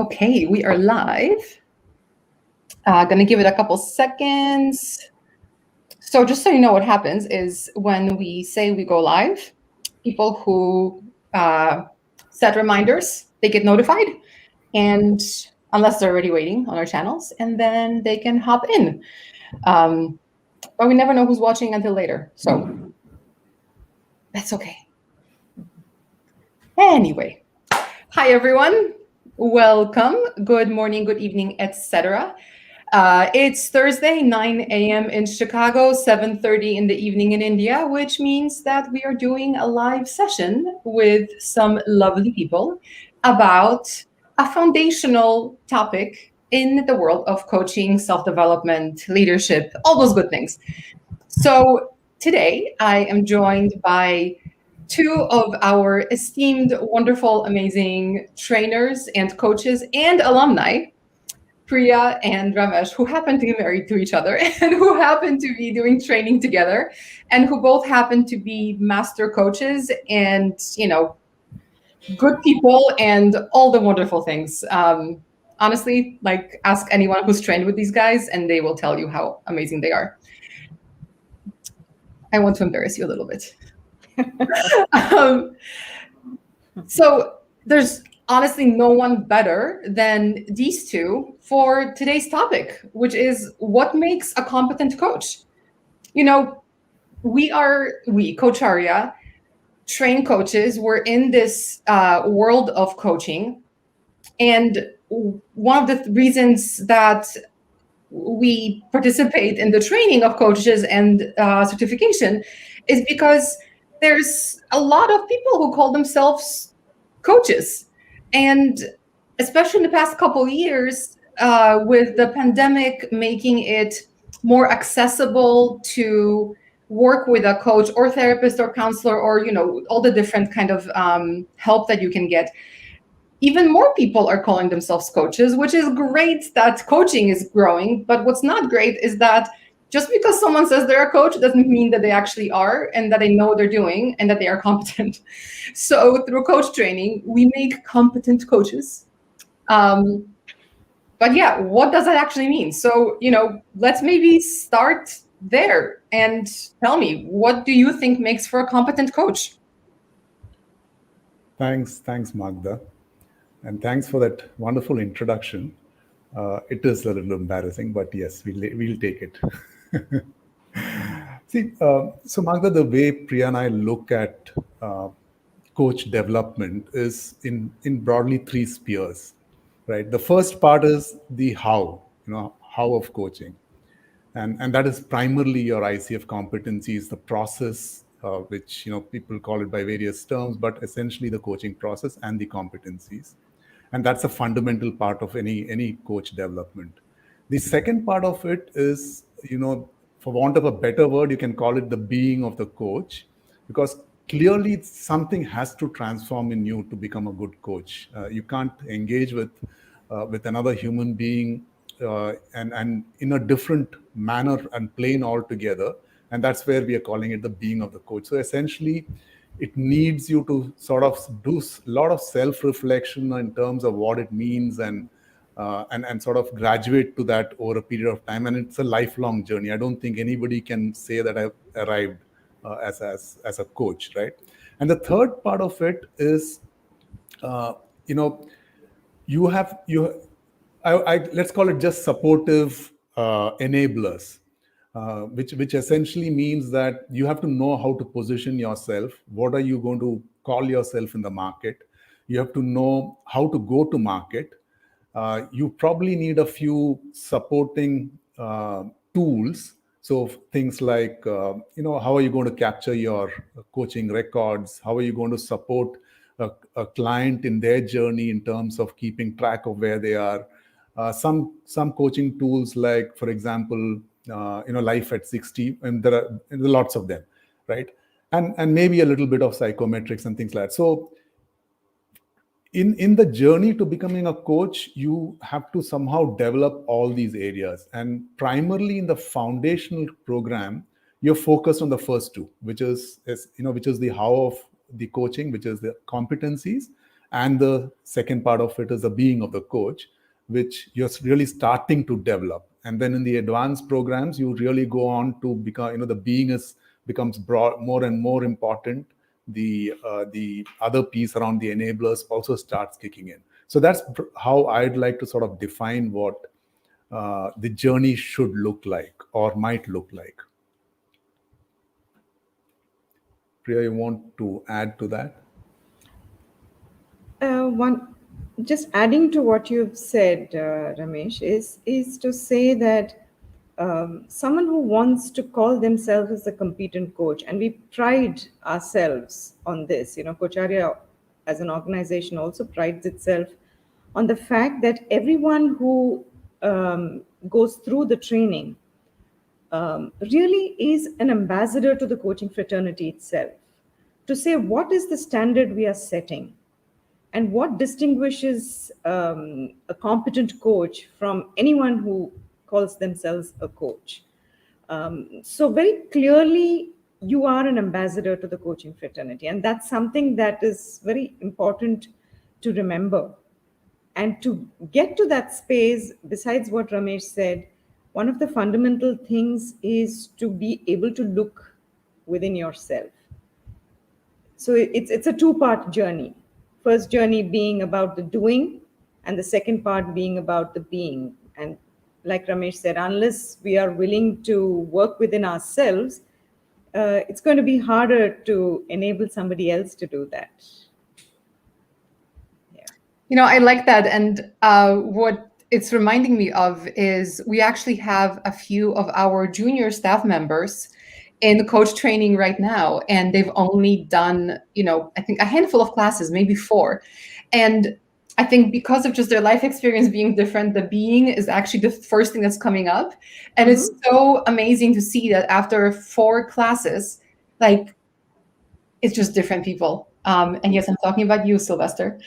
Okay, we are live. Gonna give it a couple seconds. So just so you know what happens is when we say we go live, people who set reminders, they get notified, and unless they're already waiting on our channels, and then they can hop in. But we never know who's watching until later, so that's okay. Anyway, hi everyone. Welcome. Good morning, good evening, etc. It's Thursday, 9 a.m. in Chicago, 7:30 in the evening in India, which means that we are doing a live session with some lovely people about a foundational topic in the world of coaching, self-development, leadership, all those good things. So today I am joined by two of our esteemed, wonderful, amazing trainers and coaches and alumni, Priya and Ramesh, who happen to be married to each other and who happen to be doing training together and who both happen to be master coaches and, good people and all the wonderful things. Honestly, like ask anyone who's trained with these guys and they will tell you how amazing they are. I want to embarrass you a little bit. So there's honestly no one better than these two for today's topic, which is what makes a competent coach. We, Coach Arya, train coaches. We're in this world of coaching. And one of the reasons that we participate in the training of coaches and certification is because there's a lot of people who call themselves coaches. And especially in the past couple of years, with the pandemic making it more accessible to work with a coach or therapist or counselor or, all the different kind of help that you can get, even more people are calling themselves coaches, which is great that coaching is growing. But what's not great is that just because someone says they're a coach doesn't mean that they actually are and that they know what they're doing and that they are competent. So through coach training, we make competent coaches. But yeah, what does that actually mean? So, let's maybe start there and tell me, what do you think makes for a competent coach? Thanks, Magda. And thanks for that wonderful introduction. It is a little embarrassing, but yes, we'll take it. See, so Magda, the way Priya and I look at coach development is in broadly three spheres, right? The first part is the how, how of coaching. And that is primarily your ICF competencies, the process, which people call it by various terms, but essentially the coaching process and the competencies. And that's a fundamental part of any coach development. The second part of it is, for want of a better word, you can call it the being of the coach, because clearly something has to transform in you to become a good coach. You can't engage with another human being and in a different manner and plane altogether. And that's where we are calling it the being of the coach. So essentially, it needs you to sort of do a lot of self-reflection in terms of what it means and sort of graduate to that over a period of time. And it's a lifelong journey. I don't think anybody can say that I've arrived as a coach, right? And the third part of it is, let's call it just supportive enablers, which essentially means that you have to know how to position yourself. What are you going to call yourself in the market? You have to know how to go to market. You probably need a few supporting tools. So things like, how are you going to capture your coaching records? How are you going to support a client in their journey in terms of keeping track of where they are? Some coaching tools like, for example, Life at 60, and there are lots of them, right? And maybe a little bit of psychometrics and things like that. So in the journey to becoming a coach, you have to somehow develop all these areas. And primarily in the foundational program, you're focused on the first two, which is the how of the coaching, which is the competencies, And the second part of it is the being of the coach, which you're really starting to develop. And then in the advanced programs, you really go on to become, the being is becomes broad, more and more important. The other piece around the enablers also starts kicking in. So that's how I'd like to sort of define what the journey should look like or might look like. Priya, you want to add to that? One, just adding to what you've said, Ramesh, is to say that someone who wants to call themselves as a competent coach, and we pride ourselves on this. Coacharya as an organization also prides itself on the fact that everyone who goes through the training really is an ambassador to the coaching fraternity itself, to say what is the standard we are setting and what distinguishes a competent coach from anyone who calls themselves a coach. So very clearly, you are an ambassador to the coaching fraternity, and that's something that is very important to remember. And to get to that space, besides what Ramesh said, one of the fundamental things is to be able to look within yourself. So it's a two-part journey. First journey being about the doing, and the second part being about the being. And like Ramesh said, unless we are willing to work within ourselves, it's going to be harder to enable somebody else to do that. Yeah. I like that. And what it's reminding me of is we actually have a few of our junior staff members in coach training right now, and they've only done, I think a handful of classes, maybe 4. And I think because of just their life experience being different, the being is actually the first thing that's coming up. And it's so amazing to see that after 4 classes, like, it's just different people. And yes, I'm talking about you, Sylvester.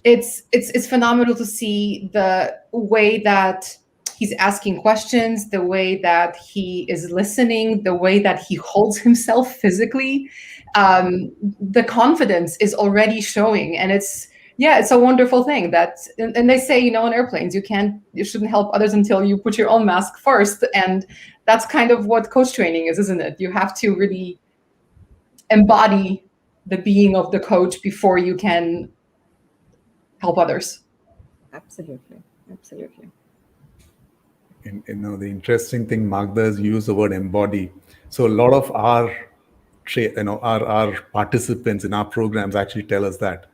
It's phenomenal to see the way that he's asking questions, the way that he is listening, the way that he holds himself physically. The confidence is already showing, and it's a wonderful thing that, and they say, on airplanes, you shouldn't help others until you put your own mask first. And that's kind of what coach training is, isn't it? You have to really embody the being of the coach before you can help others. Absolutely. And the interesting thing, Magda, is use the word embody. So a lot of our our participants in our programs actually tell us that.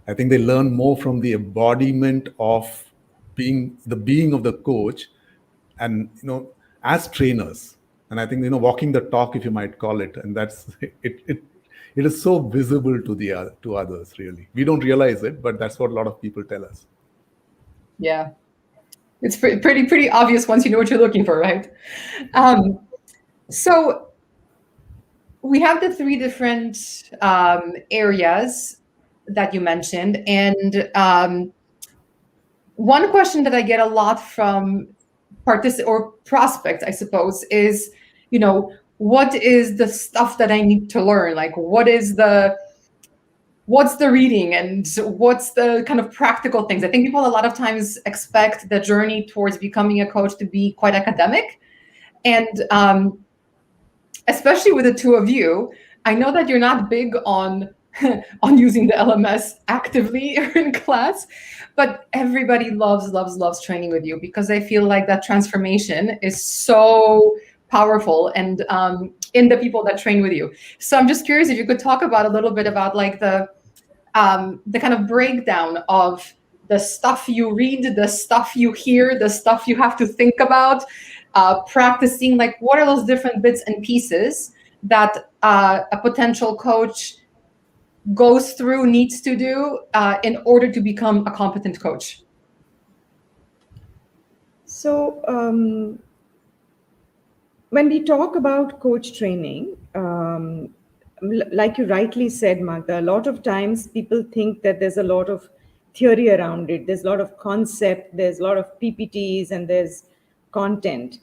I think they learn more from the embodiment of being of the coach, and as trainers. And I think walking the talk, if you might call it, and that's it. It is so visible to others. Really, we don't realize it, but that's what a lot of people tell us. Yeah, it's pretty obvious once you know what you're looking for, right? So we have the 3 different areas that you mentioned, and one question that I get a lot from prospects, I suppose, is, what is the stuff that I need to learn? Like, what's the reading, and what's the kind of practical things? I think people a lot of times expect the journey towards becoming a coach to be quite academic. And especially with the 2 of you, I know that you're not big on using the LMS actively in class, but everybody loves training with you, because I feel like that transformation is so powerful, and in the people that train with you. So I'm just curious if you could talk about a little bit about like the kind of breakdown of the stuff you read, the stuff you hear, the stuff you have to think about, practicing. Like, what are those different bits and pieces that a potential coach goes through, needs to do in order to become a competent coach? So when we talk about coach training, like you rightly said, Magda, a lot of times people think that there's a lot of theory around it. There's a lot of concept, there's a lot of PPTs, and there's content.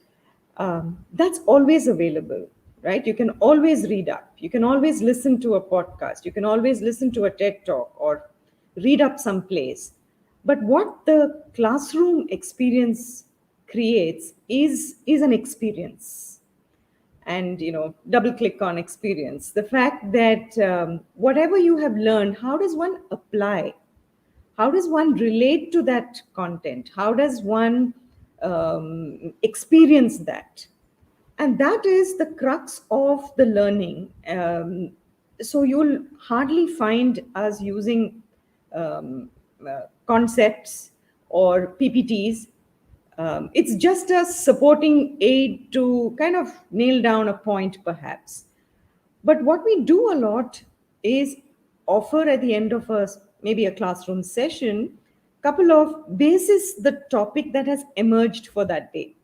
That's always available, right? You can always read up. You can always listen to a podcast. You can always listen to a TED Talk or read up some place. But what the classroom experience creates is an experience. And double click on experience, the fact that whatever you have learned, how does one apply, how does one relate to that content, how does one experience that? And that is the crux of the learning. So you'll hardly find us using concepts or PPTs. It's just a supporting aid to kind of nail down a point, perhaps. But what we do a lot is offer at the end of maybe a classroom session, couple of basis the topic that has emerged for that day.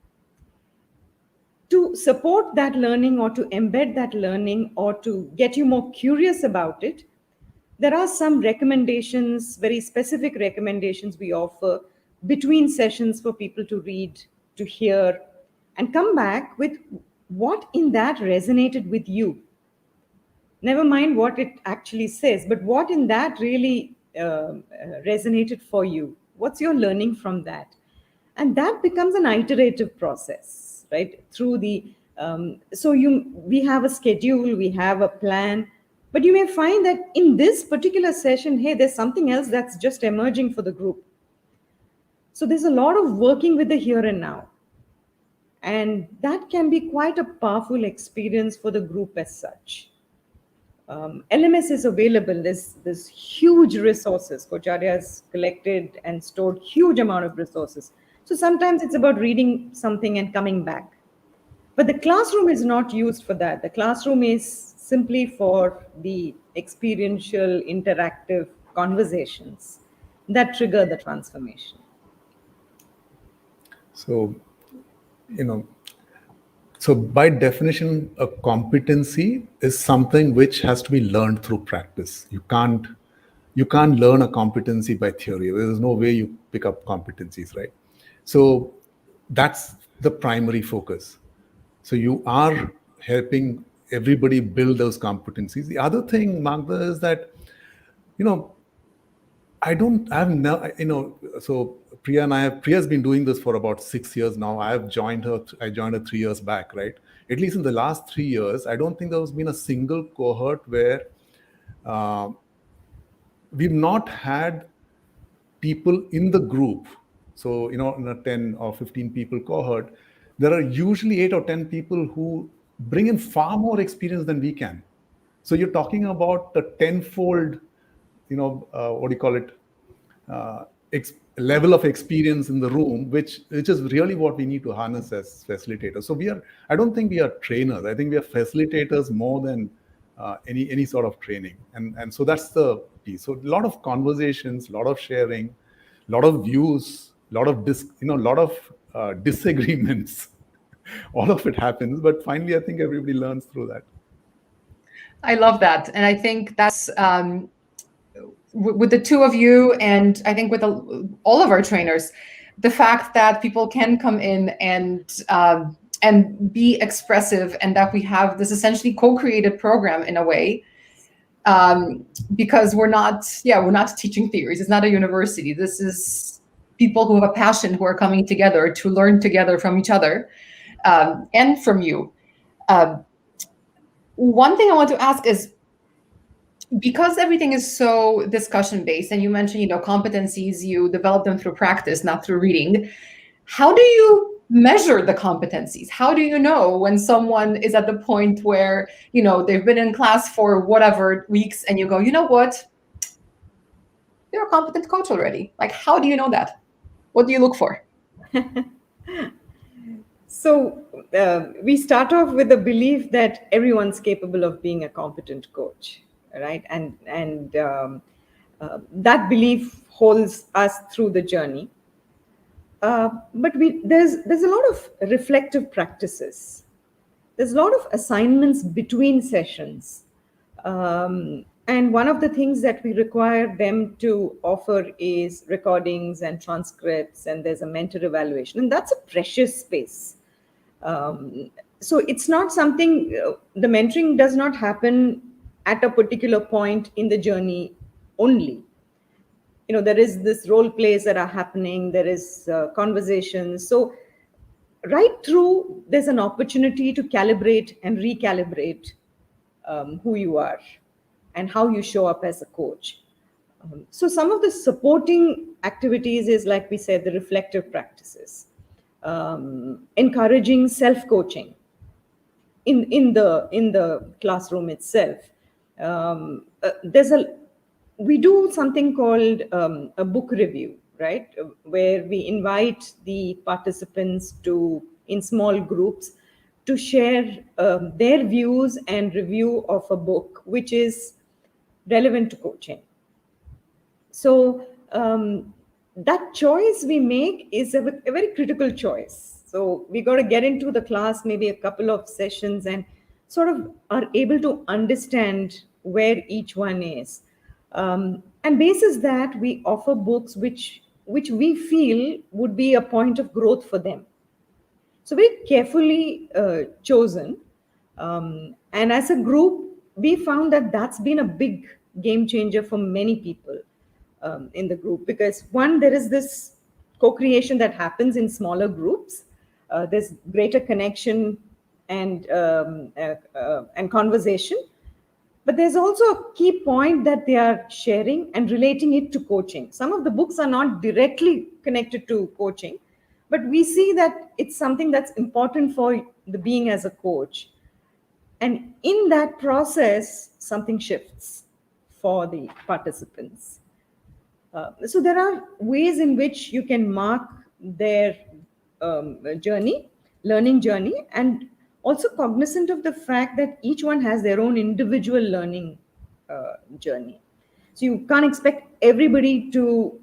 To support that learning or to embed that learning or to get you more curious about it, there are some recommendations, very specific recommendations we offer between sessions for people to read, to hear, and come back with what in that resonated with you. Never mind what it actually says, but what in that really resonated for you. What's your learning from that? And that becomes an iterative process, right? Through the we have a schedule, we have a plan, but you may find that in this particular session, hey, there's something else that's just emerging for the group. So there's a lot of working with the here and now. And that can be quite a powerful experience for the group as such. LMS is available. There's huge resources. Kocharya has collected and stored huge amount of resources. So sometimes it's about reading something and coming back. But the classroom is not used for that. The classroom is simply for the experiential, interactive conversations that trigger the transformation. So, so by definition, a competency is something which has to be learned through practice. You can't learn a competency by theory. There's no way you pick up competencies, right? So that's the primary focus. So you are helping everybody build those competencies. The other thing, Magda, is that, so Priya's been doing this for about 6 years now. I joined her 3 years back, right? At least in the last 3 years, I don't think there's been a single cohort where we've not had people in the group. So, in a 10 or 15 people cohort, there are usually 8 or 10 people who bring in far more experience than we can. So you're talking about a tenfold, level of experience in the room, which is really what we need to harness as facilitators. So I don't think we are trainers. I think we are facilitators more than any sort of training. And so that's the piece. So a lot of conversations, a lot of sharing, a lot of views, a lot of disagreements. All of it happens, but finally, I think everybody learns through that. I love that. And I think that's with the two of you, and I think with all of our trainers, the fact that people can come in and be expressive, and that we have this essentially co-created program in a way, because we're not teaching theories. It's not a university. This is people who have a passion, who are coming together to learn together from each other and from you. One thing I want to ask is, because everything is so discussion based, and you mentioned, competencies, you develop them through practice, not through reading. How do you measure the competencies? How do you know when someone is at the point where, they've been in class for whatever weeks and you go, you know what? You're a competent coach already. Like, how do you know that? What do you look for? So we start off with the belief that everyone's capable of being a competent coach, right? And that belief holds us through the journey. But there's a lot of reflective practices. There's a lot of assignments between sessions. And one of the things that we require them to offer is recordings and transcripts, and there's a mentor evaluation. And that's a precious space. So it's not something, the mentoring does not happen at a particular point in the journey only. there is this role plays that are happening, there is conversations. So right through, there's an opportunity to calibrate and recalibrate who you are and how you show up as a coach. So some of the supporting activities is, like we said, the reflective practices, encouraging self-coaching in the classroom itself. We do something called a book review, right, where we invite the participants to, in small groups, to share their views and review of a book which is relevant to coaching. So that choice we make is a very critical choice. So we got to get into the class, maybe a couple of sessions, and sort of are able to understand where each one is. And basis that, we offer books which we feel would be a point of growth for them. So very carefully chosen. And as a group, we found that that's been a big game changer for many people in the group, because one, there is this co-creation that happens in smaller groups. There's greater connection and conversation. But there's also a key point that they are sharing and relating it to coaching. Some of the books are not directly connected to coaching, but we see that it's something that's important for the being as a coach. And in that process, something shifts for the participants. So there are ways in which you can mark their learning journey, and also cognizant of the fact that each one has their own individual learning journey. So you can't expect everybody to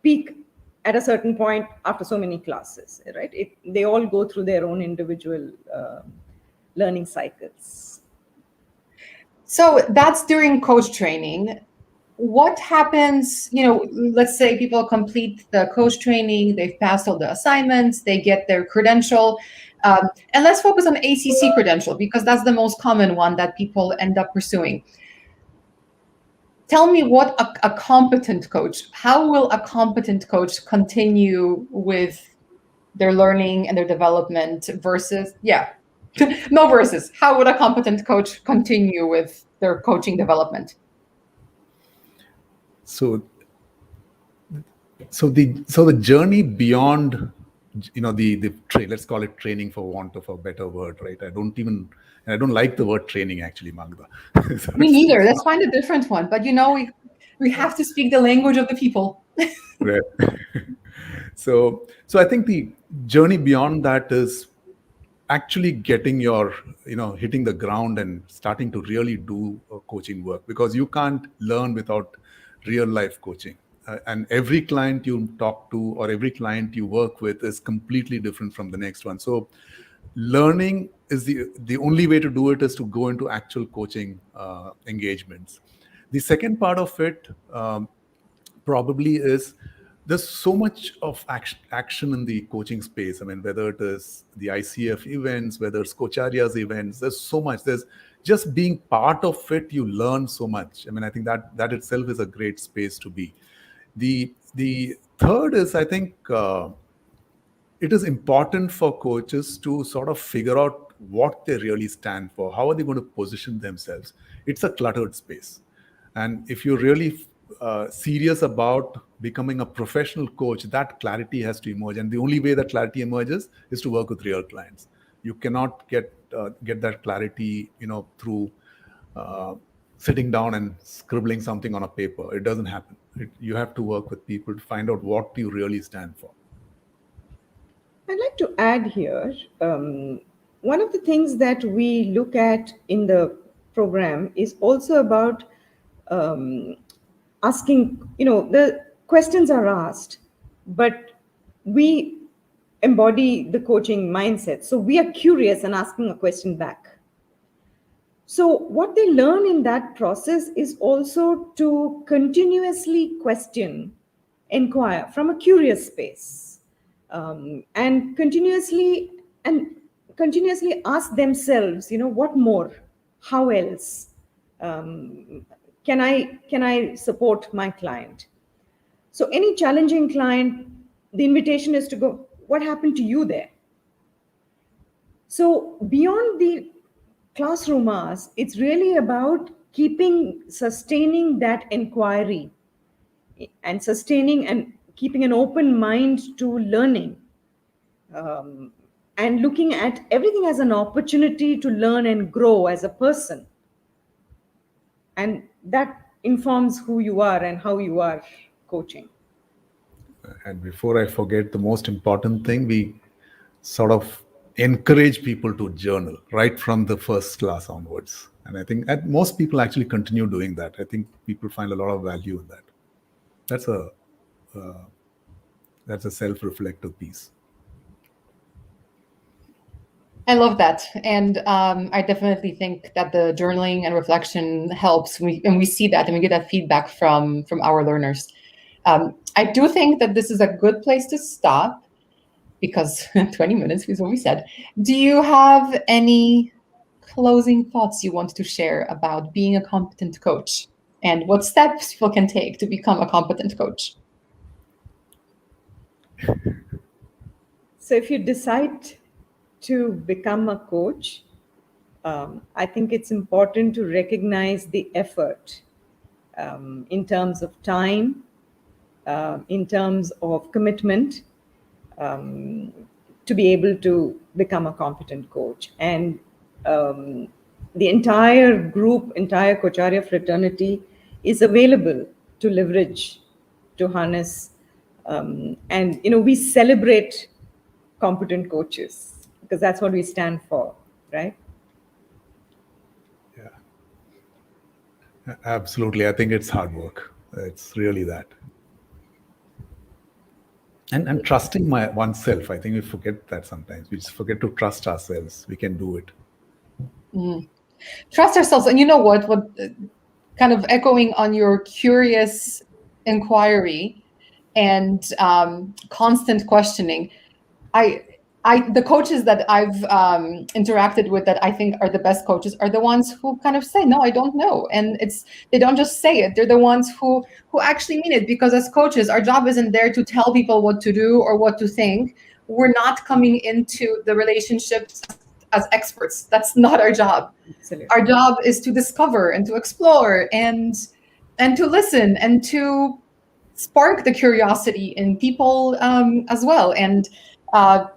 peak at a certain point after so many classes, right? They all go through their own individual learning cycles. So that's during coach training. What happens, let's say people complete the coach training, they've passed all the assignments, they get their credential. And let's focus on ACC credential, because that's the most common one that people end up pursuing. Tell me what a competent coach, how will a competent coach continue with their learning and their development versus, no versus, how would a competent coach continue with their coaching development? So the journey beyond, let's call it training for want of a better word, right? I don't like the word training, actually, Magda. Me neither. Let's find a different one. But we have to speak the language of the people. Right. So I think the journey beyond that is actually getting hitting the ground and starting to really do coaching work, because you can't learn without real life coaching. And every client you talk to or every client you work with is completely different from the next one. So learning is the only way to do it is to go into actual coaching engagements. The second part of it probably is, there's so much of action in the coaching space. I mean, whether it is the ICF events, whether it's Coacharia's events, there's so much. There's just being part of it, you learn so much. I mean, I think that itself is a great space to be. The third is, I think, it is important for coaches to sort of figure out what they really stand for. How are they going to position themselves? It's a cluttered space. And if you're really serious about becoming a professional coach, that clarity has to emerge. And the only way that clarity emerges is to work with real clients. You cannot get that clarity, through sitting down and scribbling something on a paper. It doesn't happen. You have to work with people to find out what you really stand for. I'd like to add here, one of the things that we look at in the program is also about asking, the questions are asked, but we embody the coaching mindset. So we are curious and asking a question back. So what they learn in that process is also to continuously question, inquire from a curious space, and continuously ask themselves, what more, how else can I support my client. So any challenging client, the invitation is to go, what happened to you there? So beyond the classroom hours, it's really about sustaining that inquiry and sustaining and keeping an open mind to learning, and looking at everything as an opportunity to learn and grow as a person. And that informs who you are and how you are coaching. And before I forget, the most important thing, we sort of encourage people to journal right from the first class onwards. And I think most people actually continue doing that. I think people find a lot of value in that. That's a self-reflective piece. I love that. And I definitely think that the journaling and reflection helps. And we see that and we get that feedback from our learners. I do think that this is a good place to stop because 20 minutes is what we said. Do you have any closing thoughts you want to share about being a competent coach and what steps people can take to become a competent coach? So if you decide to become a coach, I think it's important to recognize the effort, in terms of time, in terms of commitment, to be able to become a competent coach. And the entire group, entire Coacharya fraternity is available to leverage, to harness. And, we celebrate competent coaches because that's what we stand for, right? Yeah, absolutely. I think it's hard work. It's really that. And trusting oneself. I think we forget that sometimes. We just forget to trust ourselves. We can do it. Trust ourselves. And you know what kind of echoing on your curious inquiry and constant questioning, the coaches that I've interacted with that I think are the best coaches are the ones who kind of say, no, I don't know. And they don't just say it. They're the ones who actually mean it, because as coaches, our job isn't there to tell people what to do or what to think. We're not coming into the relationships as experts. That's not our job. Absolutely. Our job is to discover and to explore and to listen and to spark the curiosity in people as well. And the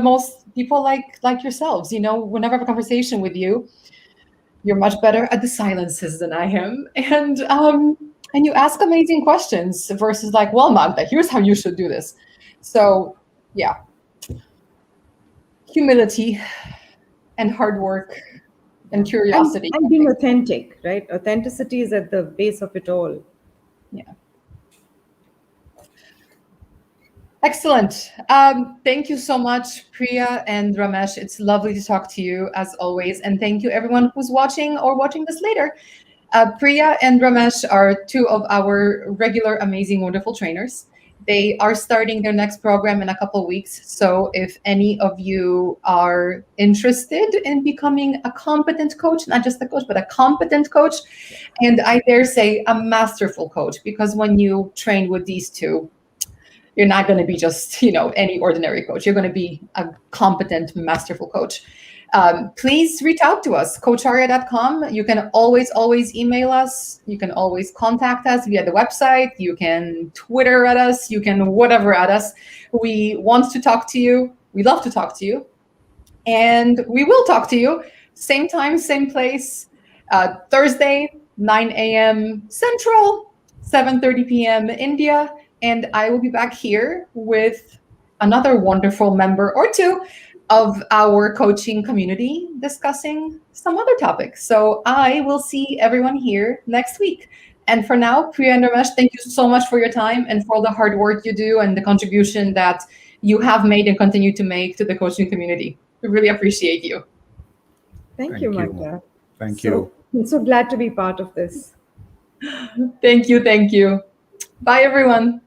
most people like yourselves, whenever I have a conversation with you, you're much better at the silences than I am. And you ask amazing questions versus like, well, Magda, here's how you should do this. So yeah, humility and hard work and curiosity. And being authentic, right? Authenticity is at the base of it all. Yeah. Excellent. Thank you so much, Priya and Ramesh. It's lovely to talk to you as always. And thank you everyone who's watching or watching this later. Priya and Ramesh are two of our regular, amazing, wonderful trainers. They are starting their next program in a couple of weeks. So if any of you are interested in becoming a competent coach, not just a coach, but a competent coach, and I dare say a masterful coach, because when you train with these two, you're not going to be just, any ordinary coach. You're going to be a competent, masterful coach. Please reach out to us, coacharya.com. You can always email us. You can always contact us via the website. You can Twitter at us. You can whatever at us. We want to talk to you. We love to talk to you. And we will talk to you. Same time, same place. Thursday, 9 a.m. Central, 7:30 p.m. India. And I will be back here with another wonderful member or two of our coaching community discussing some other topics. So I will see everyone here next week. And for now, Priya and Ramesh, thank you so much for your time and for all the hard work you do and the contribution that you have made and continue to make to the coaching community. We really appreciate you. Thank you, Magda. Thank you. I'm so glad to be part of this. Thank you. Bye, everyone.